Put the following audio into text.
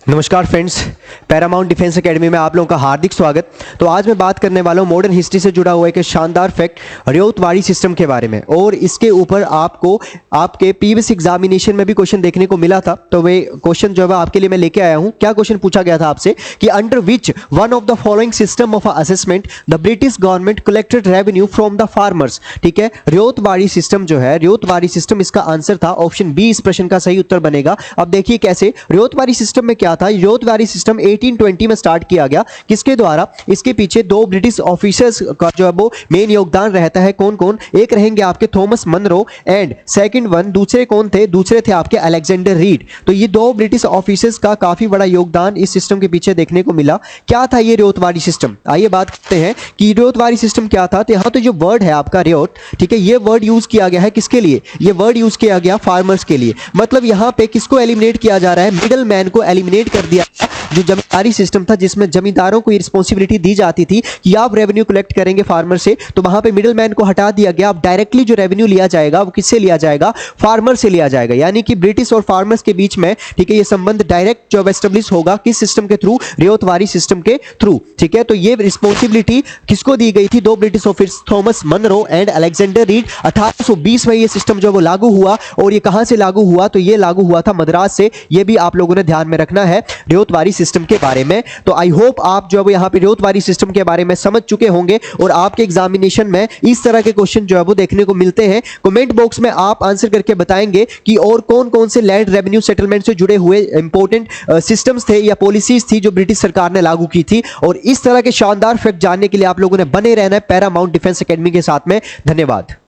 नमस्कार friends, Paramount defence academy में आप लोगों का हार्दिक स्वागत। तो आज मैं बात करने वाला हूँ मॉडर्न हिस्ट्री से जुड़ा हुआ एक शानदार फैक्ट रयौतवाड़ी सिस्टम के बारे में। और इसके ऊपर आपको आपके प्रीवियस एग्जामिनेशन में भी क्वेश्चन देखने को मिला था। तो वे क्वेश्चन जो है आपके लिए मैं लेके आया हूँ। क्या क्वेश्चन पूछा गया था आपसे कि under which one of the following system of assessment the British government collected revenue from the farmers. ठीक है, रयौतवाड़ी सिस्टम जो है, रयौतवाड़ी सिस्टम इसका आंसर था। ऑप्शन बी इस प्रश्न का सही उत्तर बनेगा। अब देखिए कैसे रयौतवाड़ी सिस्टम में क्या था। रयौतवाड़ी सिस्टम 1820 में स्टार्ट किया गया। किसके द्वारा? इसके पीछे दो ब्रिटिश ऑफिसर्स का जो है वो मेन योगदान रहता है। कौन कौन? एक रहेंगे आपके Thomas Munro and second one दूसरे कौन थे? दूसरे थे आपके अलेक्जेंडर रीड। तो ये दो ब्रिटिश ऑफिसर्स का काफी बड़ा योगदान इस सिस्टम के पीछे देखने को मिला। क्या था ये रयौतवाड़ी सिस्टम? आइए बात करते हैं कि रयौतवाड़ी सिस्टम क्या था। तो यहाँ तो जो वर्ड है आपका रयौत, ठीक है, ये वर्ड यूज किया गया है किसके लिए? ये वर्ड यूज किया गया फार्मर्स के लिए। मतलब यहाँ पे किसको एलिमिनेट किया जा रहा है? मिडल मैन को एलिमिनेट कर दिया। जो जमींदारी सिस्टम था जिसमें जमींदारों को ये रिस्पॉन्सिबिलिटी दी जाती थी कि आप रेवेन्यू कलेक्ट करेंगे फार्मर से, तो वहां पे मिडल मैन को हटा दिया गया। अब डायरेक्टली जो रेवेन्यू लिया जाएगा वो किससे लिया जाएगा? फार्मर से लिया जाएगा। यानी कि ब्रिटिश और फार्मर्स के बीच में, ठीक है, ये संबंध डायरेक्ट जो एस्टेब्लिश होगा किस सिस्टम के थ्रू? रयौतवाड़ी सिस्टम के थ्रू। ठीक है, तो ये रिस्पॉन्सिबिलिटी किसको दी गई थी? दो British officers Thomas Munro and Alexander Read. 1820 में ये सिस्टम जो वो लागू हुआ। और ये कहां से लागू हुआ? तो ये लागू हुआ था मद्रास से। ये भी आप लोगों ने ध्यान में रखना है रयौतवाड़ी सिस्टम के बारे में। तो आई होप आप जो है यहाँ पे रयौतवाड़ी सिस्टम के बारे में समझ चुके होंगे और आपके एग्जामिनेशन में इस तरह के क्वेश्चन जो है वो देखने को मिलते हैं। कमेंट बॉक्स में आप आंसर करके बताएंगे कि और कौन कौन से लैंड रेवेन्यू सेटलमेंट से जुड़े हुए इंपॉर्टेंट सिस्टम्स थे या पॉलिसीज थी जो ब्रिटिश सरकार ने लागू की थी। और इस तरह के शानदार फैक्ट जानने के लिए आप लोगों ने बने रहना है पैरामाउंट डिफेंस एकेडमी के साथ में। धन्यवाद।